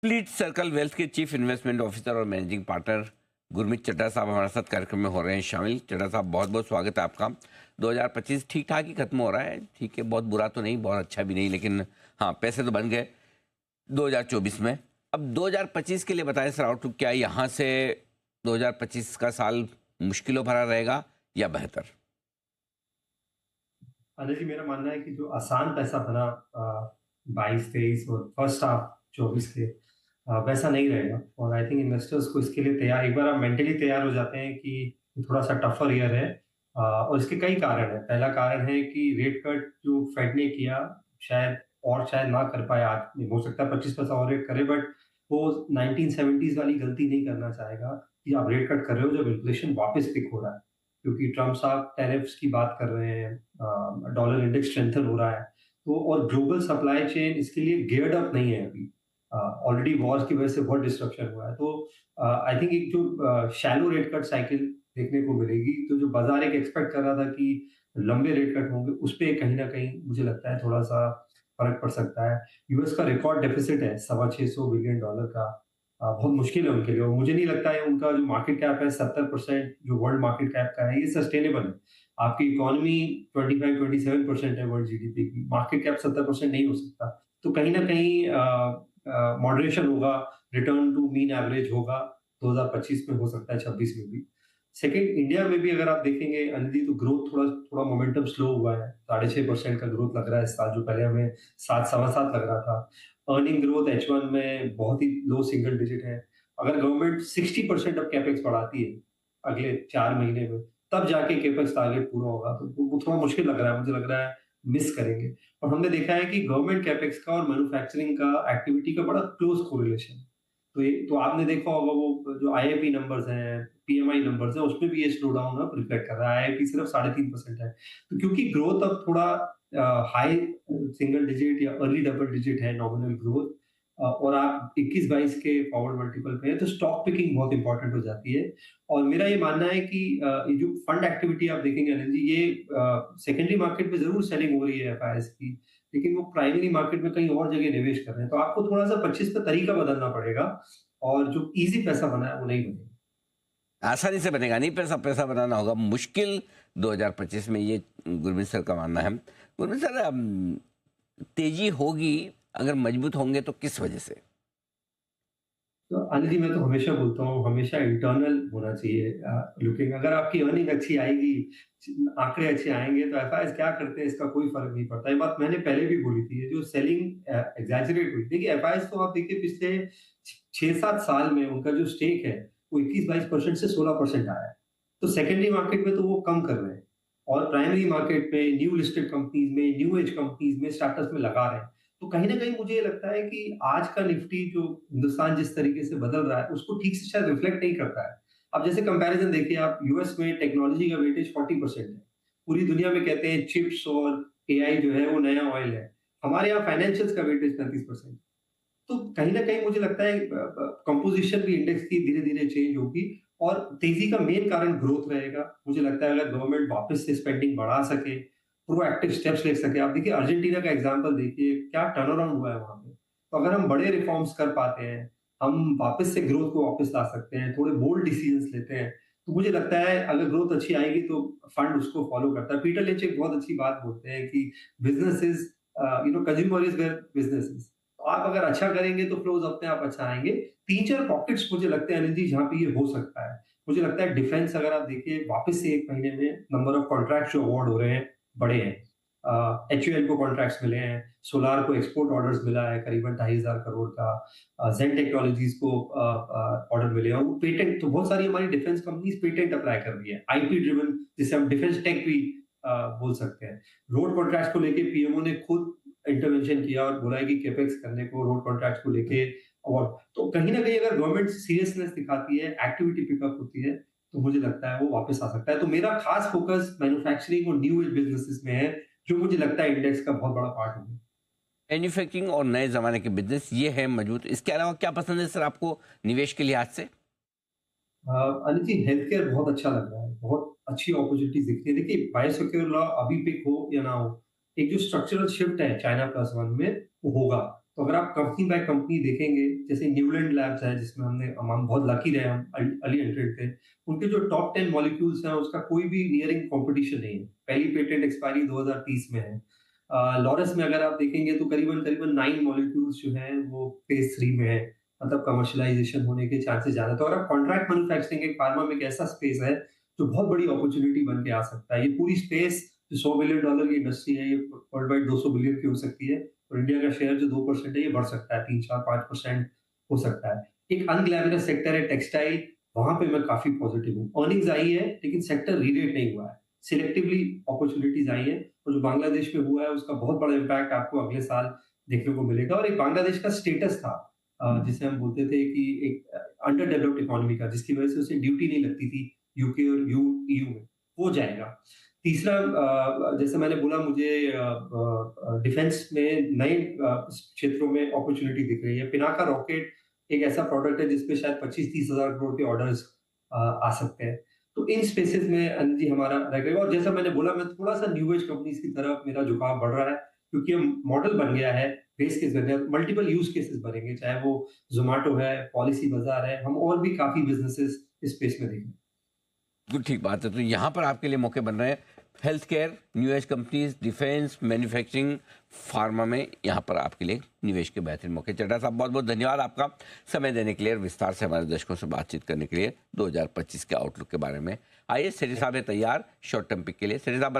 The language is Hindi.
फ्लीट सर्कल वेल्थ के चीफ इन्वेस्टमेंट ऑफिसर और मैनेजिंग पार्टनर गुरमीत चड्ढा साहब हमारे साथ कार्यक्रम में हो रहे हैं शामिल। चड्ढा साहब, बहुत बहुत स्वागत है आपका। 2025 ठीक ठाक ही खत्म हो रहा है, ठीक है, बहुत बुरा तो नहीं, बहुत अच्छा भी नहीं, लेकिन हाँ, पैसे तो बन गए 2024 में। अब 2025 के लिए बताएं सर, आउटलुक क्या है यहाँ से? 2025 का साल मुश्किलों भरा रहेगा या बेहतर? अनिल जी, मेरा मानना है कि जो आसान पैसा बना 22-23 और फर्स्ट हाफ 24 के वैसा नहीं रहेगा। और आई थिंक इन्वेस्टर्स को इसके लिए तैयार, एक बार आप मेंटली तैयार हो जाते हैं कि थोड़ा सा टफर ईयर है। और इसके कई कारण हैं। पहला कारण है कि रेट कट जो फेड ने किया, शायद ना कर पाए। आज हो सकता है 25% और रेट करे, बट वो 1970s वाली गलती नहीं करना चाहेगा कि आप रेट कट कर रहे हो जब इन्फ्लेशन वापस पिक हो रहा है। क्योंकि ट्रम्प साहब टैरिफ्स की बात कर रहे हैं, डॉलर इंडेक्स स्ट्रेंथन हो रहा है, तो और ग्लोबल सप्लाई चेन इसके लिए गियर्ड अप नहीं है अभी। ऑलरेडी वॉर्स की वजह से बहुत डिस्ट्रप्शन हुआ है, तो आई थिंक एक जो शैलो रेट कट साइकिल देखने को मिलेगी। तो जो बाजार एक एक्सपेक्ट कर रहा था कि लंबे रेट कट होंगे, उस पे कहीं ना कहीं मुझे लगता है थोड़ा सा फर्क पड़ सकता है। यूएस का रिकॉर्ड डेफिसिट है $625 बिलियन का। बहुत मुश्किल है उनके लिए, और मुझे नहीं लगता है उनका जो मार्केट कैप है 70% जो वर्ल्ड मार्केट कैप का है, ये सस्टेनेबल है। आपकी इकोनॉमी 25-27% है वर्ल्ड जीडीपी की, मार्केट कैप 70% नहीं हो सकता। तो कहीं ना कहीं मॉडरेशन होगा, रिटर्न टू मीन एवरेज होगा 2025 में, हो सकता है 26 में भी। सेकंड, इंडिया में भी अगर आप देखेंगे अनिल, तो ग्रोथ थोड़ा थोड़ा मोमेंटम स्लो हुआ है। 6.5% का ग्रोथ लग रहा है इस साल, जो पहले हमें 7 सवा 7 लग रहा था। अर्निंग ग्रोथ H1 में बहुत ही लो सिंगल डिजिट है। अगर गवर्नमेंट 60% अब कैपेक्स बढ़ाती है अगले 4 महीने में, तब जाके कैपेक्स टारगेट पूरा होगा। तो वो थोड़ा मुश्किल लग रहा है, मुझे लग रहा है मिस करेंगे। और हमने देखा है कि गवर्नमेंट कैपेक्स का और मैन्युफैक्चरिंग का एक्टिविटी का बड़ा क्लोज कोरिलेशन। तो आपने देखा होगा वो जो आईआईपी नंबर्स हैं, पीएमआई नंबर्स हैं, उसमें भी ये स्लो डाउन अब रिफ्लेक्ट कर रहा है। आईआईपी सिर्फ 3.5% है। तो क्योंकि ग्रोथ अब थोड़ा हाई सिंगल डिजिट या अर्ली डबल डिजिट है नॉमिनल ग्रोथ, और आप 21-22 के फॉरवर्ड मल्टीपल पे हैं, तो स्टॉक पिकिंग बहुत इंपॉर्टेंट हो जाती है। और मेरा ये मानना है कि ये जो फंड एक्टिविटी आप देखेंगे अनिल जी, ये सेकेंडरी मार्केट में जरूर सेलिंग हो रही है एफआईएस की, लेकिन वो प्राइमरी मार्केट में कहीं और जगह निवेश कर रहे हैं। तो आपको थोड़ा सा 25 का तरीका बदलना पड़ेगा, और जो इजी पैसा बना है वो नहीं बनेगा। आसानी से बनेगा नहीं, पैसा पैसा बनाना होगा मुश्किल 2025 में, ये गुरमीत सर का मानना है। गुरमीत सर, तेजी होगी अगर मजबूत होंगे तो किस वजह से? तो अनिल जी, मैं तो हमेशा बोलता हूँ, हमेशा इंटरनल होना चाहिए लुकिंग। अगर आपकी अर्निंग अच्छी आएगी, आंकड़े अच्छे आएंगे, तो एफआईएस क्या करते हैं इसका कोई फर्क नहीं पड़ता। ये बात मैंने पहले भी बोली थी। ये जो सेलिंग एग्जैजरेट हुई, देखिए एफआईएस तो आप देखिए पिछले 6-7 साल में उनका जो स्टेक है वो 21-22% से 16% आया है। तो सेकेंडरी मार्केट में तो वो कम कर रहे हैं, और प्राइमरी मार्केट में न्यू लिस्टेड कंपनीज में, न्यू एज कंपनीज में, स्टार्टअप्स में लगा रहे हैं। तो कहीं न कहीं मुझे ये लगता है कि आज का निफ्टी जो हिंदुस्तान जिस तरीके से बदल रहा है, उसको ठीक से शायद रिफ्लेक्ट नहीं करता है। अब जैसे कंपैरिज़न देखिए आप, यूएस में टेक्नोलॉजी का वेटेज 40% है। पूरी दुनिया में कहते हैं चिप्स और एआई जो है वो नया ऑयल है। हमारे यहाँ फाइनेंशियल्स का वेटेज 35%। तो कहीं न कहीं मुझे लगता है कंपोज़िशन भी इंडेक्स की धीरे-धीरे चेंज होगी, और तेज़ी का मेन कारण ग्रोथ रहेगा। मुझे लगता है अगर गवर्नमेंट वापस से स्पेंडिंग बढ़ा सके, प्रोएक्टिव स्टेप्स ले सके। आप देखिए अर्जेंटीना का एग्ज़ाम्पल देखिए, क्या टर्न अराउंड हुआ है वहाँ पे। तो अगर हम बड़े रिफॉर्म्स कर पाते हैं, हम वापस से ग्रोथ को वापस ला सकते हैं, थोड़े बोल्ड डिसीजंस लेते हैं, तो मुझे लगता है अगर ग्रोथ अच्छी आएगी तो फंड उसको फॉलो करता है। पीटर लिंच एक बहुत अच्छी बात बोलते हैं कि business is consumer is where business is. तो आप अगर अच्छा करेंगे तो फ्लोज़ अपने आप अच्छा आएँगे। 3-4 पॉकेट्स मुझे लगते हैं अनिल जी, जहाँ पे ये हो सकता है। मुझे लगता है डिफेंस, अगर आप देखिए वापस से 1 महीने में नंबर ऑफ कॉन्ट्रैक्ट्स जो अवार्ड हो रहे हैं, बड़े हैं। एचयूएल को कॉन्ट्रैक्ट्स मिले हैं, सोलार को एक्सपोर्ट ऑर्डर्स मिला है करीबन 2,500 करोड़ का, ज़ेन टेक्नोलॉजीज़ को ऑर्डर मिले हैं। वो पेटेंट, तो बहुत सारी हमारी डिफेंस कंपनीज़ पेटेंट अप्लाई कर रही है, आईपी ड्रिवन, जिसे हम डिफेंस टेक भी बोल सकते हैं। रोड कॉन्ट्रैक्ट्स को लेके पीएमओ ने खुद इंटरवेंशन किया और बोला है कि कैपेक्स करने को रोड कॉन्ट्रैक्ट्स को लेके। और तो कहीं न कहीं अगर गवर्नमेंट सीरियसनेस दिखाती है, एक्टिविटी पिकअप होती है, तो मुझे लगता है वो वापस आ सकता है। तो मेरा खास फोकस मैन्युफैक्चरिंग और न्यू एज बिज़नेसेस में है, जो मुझे लगता है इंडेक्स का बहुत बड़ा पार्ट होगा। मैन्युफैक्चरिंग और नए ज़माने के बिजनेस, ये है मजबूत। इसके अलावा क्या पसंद है सर आपको निवेश के लिहाज से? अनिल जी, हेल्थ केयर बहुत अच्छा लग रहा है, बहुत अच्छी अपॉर्चुनिटीज़ दिखती है। देखिए बायोसिक्योर लॉ अभी पिक हो या ना हो, एक जो स्ट्रक्चरल शिफ्ट है चाइना प्लस वन में, वो होगा। तो अगर आप कंपनी बाय कंपनी देखेंगे, जैसे न्यूलैंड लैब्स है जिसमें हम बहुत लकी रहे, हम अर्ली एंट्रेंट थे। उनके जो टॉप 10 मॉलिक्यूल्स हैं उसका कोई भी नियरिंग कॉम्पिटिशन नहीं है। पहली पेटेंट एक्सपायरी 2030 में है। लॉरस में अगर आप देखेंगे तो करीबन-करीबन 9 मॉलिक्यूल्स जो हैं वो फेज़ 3 में है, मतलब कमर्शियलाइज़ेशन होने के चांसेस ज़्यादा हैं। तो अगर आप कॉन्ट्रैक्ट मैन्युफैक्चरिंग एक फार्मा में एक ऐसा स्पेस है, जो बहुत बड़ी अपॉर्च्युनिटी बन के आ सकता है। ये पूरी स्पेस जो $100 बिलियन की इंडस्ट्री है, ये वर्ल्ड वाइड 200 बिलियन की हो सकती है और इंडिया का शेयर जो 2% है, ये बढ़ सकता है, 3, 4, 5% हो सकता है। एक अनग्लैमरस सेक्टर है टेक्सटाइल, वहाँ पे मैं काफ़ी पॉज़िटिव हूँ। अर्निंग्स आई है, लेकिन सेक्टर री-रेट नहीं हुआ है। सिलेक्टिवली अपॉर्च्युनिटीज़ आई हैं और जो बांग्लादेश में हुआ है, उसका बहुत बड़ा इम्पैक्ट आपको अगले साल देखने को मिलेगा और एक बांग्लादेश का स्टेटस था जिसे हम बोलते थे कि एक अंडर डेवलप्ड इकोनॉमी का, जिसकी वजह से उसे ड्यूटी नहीं लगती थी यूके और ईयू में, वो जाएगा। तीसरा जैसे मैंने बोला मुझे डिफेंस में नए क्षेत्रों में अपॉर्च्युनिटी दिख रही है। पिनाका रॉकेट एक ऐसा प्रोडक्ट है जिसपे शायद 25-30 हज़ार करोड़ के ऑर्डर्स आ सकते हैं। तो इन स्पेसेस में अनिल जी हमारा रहेगा और जैसा मैंने बोला मैं थोड़ा-सा न्यू एज कंपनीज की तरफ मेरा झुकाव बढ़ रहा है क्योंकि अब मॉडल बन गया है, बेस केस बन गया है, मल्टीपल यूज़ केसेस बनेंगे, चाहे वो ज़ोमैटो है, पॉलिसी बाज़ार है, हम और भी काफ़ी बिज़नेसेस इस स्पेस में देखेंगे। बिल्कुल ठीक बात है। तो यहाँ पर आपके लिए मौके बन रहे हैं health care, new age companies, defence, manufacturing, pharma में यहाँ पर आपके लिए निवेश के बेहतरीन मौके। चड्ढा साहब, बहुत बहुत धन्यवाद आपका समय देने के लिए और विस्तार से हमारे दर्शकों से बातचीत करने के लिए 2025 के आउटलुक के बारे में। आइए, सेठी साहब है तैयार शॉर्ट टर्म पिक के लिए। सेठी साहब,